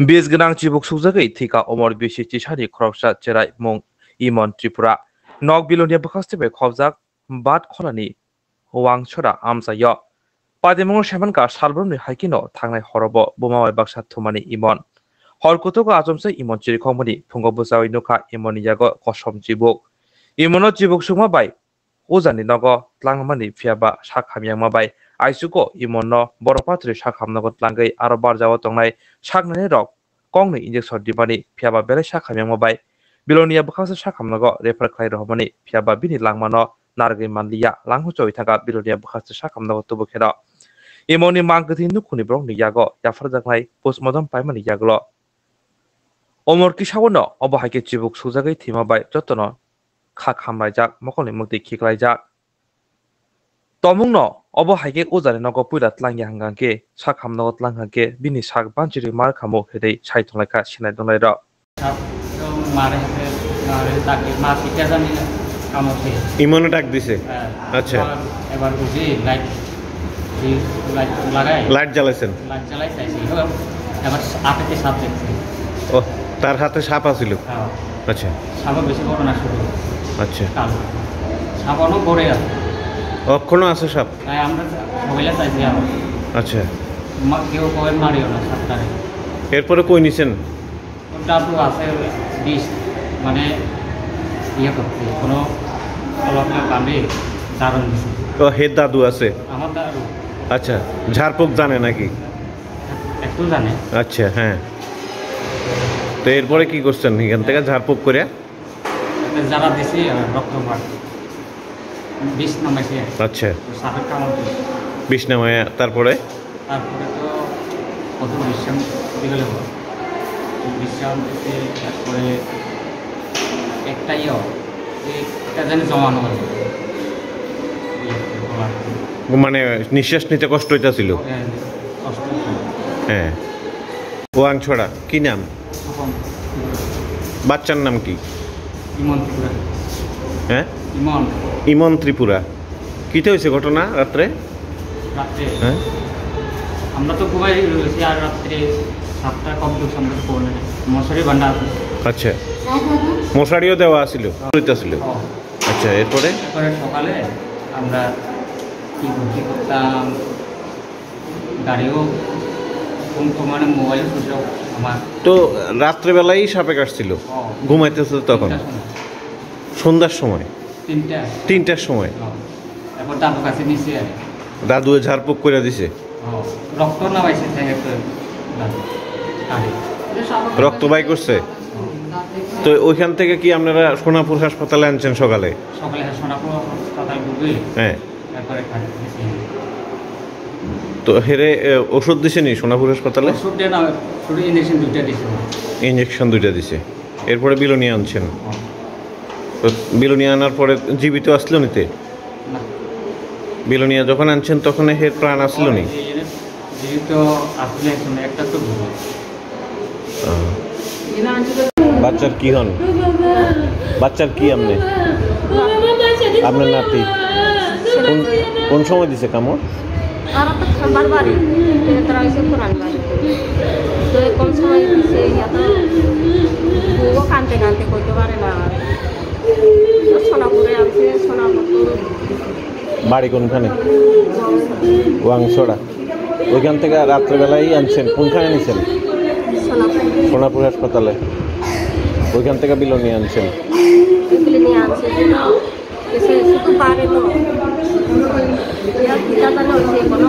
Bis genang cibuk suzagai thika omor bisi cisani khoroksa cerai mong imon Tripura. Nok bilonia bekaste be khobjak bat khonani wang chora amsayo. Padimong shamanka salbrumni haikino thangnai horobo bumawai baksa thumani imon. Horkutogo ajomse imon chiri khomani phungo busawi nuka imoni yago kosom cibuk. Imono cibuk sungma bai ujani nogo tlangmani phiaba sakhamyangma bai aisuko imonno boropatri sakhamnago tlangai aro barjawo tongnai saknani rok kongni injection dibani phiaba bele sakhamyangma bai bilonia bkhasa sakhamnago refer khlai rohmani phiaba bini langmano nargai manliya langhu choi thaka bilonia bkhasa sakhamnago tubukhera imoni mangkthi nukhuni brongni yago yafarjaknai postmortem paimani yaglo omor kisawono obahaike chibuk sujagai thima bai jotono kha khamraijak mokoni mukti khiklaijak tomungno obo haike ujare nogo puira tlangya hangangke sakhamnogo tlanghangke bini sak banchiri mar khamo hedei saithonlaika sinai donglai ro ইমনে ডাক দিছে আচ্ছা এবার বুঝি light লাগাই light জ্বালাইছেন light জ্বালাই চাইছি এবার হাতে সাপ দেখছি ও তার হাতে সাপ আছিল আচ্ছা সাপ বেশি বড় না শুধু আচ্ছা সাপ অনেক বড় আছে এখনো আছে সাপ তাই আমরা সবাইলা চাইছি আচ্ছা কেউ কই মারিও না সাপটারে এরপরে কই নিছেন ওটা তো আছে বিষ মানে ইয়ে করতে কোনো অলপনা বাঁধে দারুণ দিছে ও হে দাদু আছে আমার দাদু আচ্ছা ঝাড়ফুঁক জানে নাকি একটু জানে আচ্ছা হ্যাঁ তো এরপরে কি করছেন এখান থেকে ঝাড়ফুঁক করে যারা দিছে রক্তপাত বিষ নামাইছে আচ্ছা সাপের কামড় বিষ নামায় তারপরে তো কত বিশ্রাম দিলে বিশ্রাম দিতে তারপরে একটাইও একটা জানি জমানো হয় মানে নিঃশ্বাস নিতে কষ্ট হইতাছিল হ্যাঁ ওয়াং ছড়া কি নাম বাচ্চার নাম কি ইমন ত্রিপুরা হ্যাঁ ইমন ইমন ত্রিপুরা কিতে হয়েছে ঘটনা রাত্রে হ্যাঁ আমরা তো ঘুমাই রয়েছি আর রাত্রে 7টা কমপ্লিট আমরা তো পড়লে মশারি বান্ধা আছে আচ্ছা মশারিও দেওয়া ছিল হইতাছিল আচ্ছা এরপরে সকালে আমরা কি করতাম গাড়িও মানে মোবাইল সুযোগ আমার তো রাত্রেবেলাই সাপে কাটছিল ঘুমাইতেছিল তখন সন্ধ্যার সময় 3টার সময় তারপর দাদু কাছে নিচে দাদু ঝাড়ফুঁক করে দিছে রক্ত নামাইছে রক্ত বাই করছে তো ওইখান থেকে কি আপনারা সোনাপুর হাসপাতালে আনছেন সকালে সোনাপুর হাসপাতাল ঢুকে হ্যাঁ তারপরে তো হেরে ওষুধ দিছে নি সোনাপুর হাসপাতালে ওষুধ দেয় না শুধু ইঞ্জেকশন 2টা দিছে ইঞ্জেকশন 2টা দিছে এরপরে বিলোনিয়া আনছেন তো বিলোনিয়া আনার পরে জীবিত আসলো নিতে বিলোনিয়া যখন আনছেন তখন হের প্রাণ আসলো নি জীবিত আসলে একটা তো বাচ্চার কি হন বাচ্চার কি আপনি আপনার নাতি কোন সময় দিছে কামড় বাড়ি তারা হয়েছে পুরান বাড়ি তো কোন সময় দিছে ও কানতে কানতে করতে পারে না সোনাপুরে আছে সোনাপুর বাড়ি কোনখানে ওয়াংছড়া ওইখান থেকে রাত্রেবেলাই আনছেন কোনখানে নিছেন সোনাপুর হাসপাতালে ওইখান থেকে বিলোনিয়া আনছেন শুধু পারে তো কোনো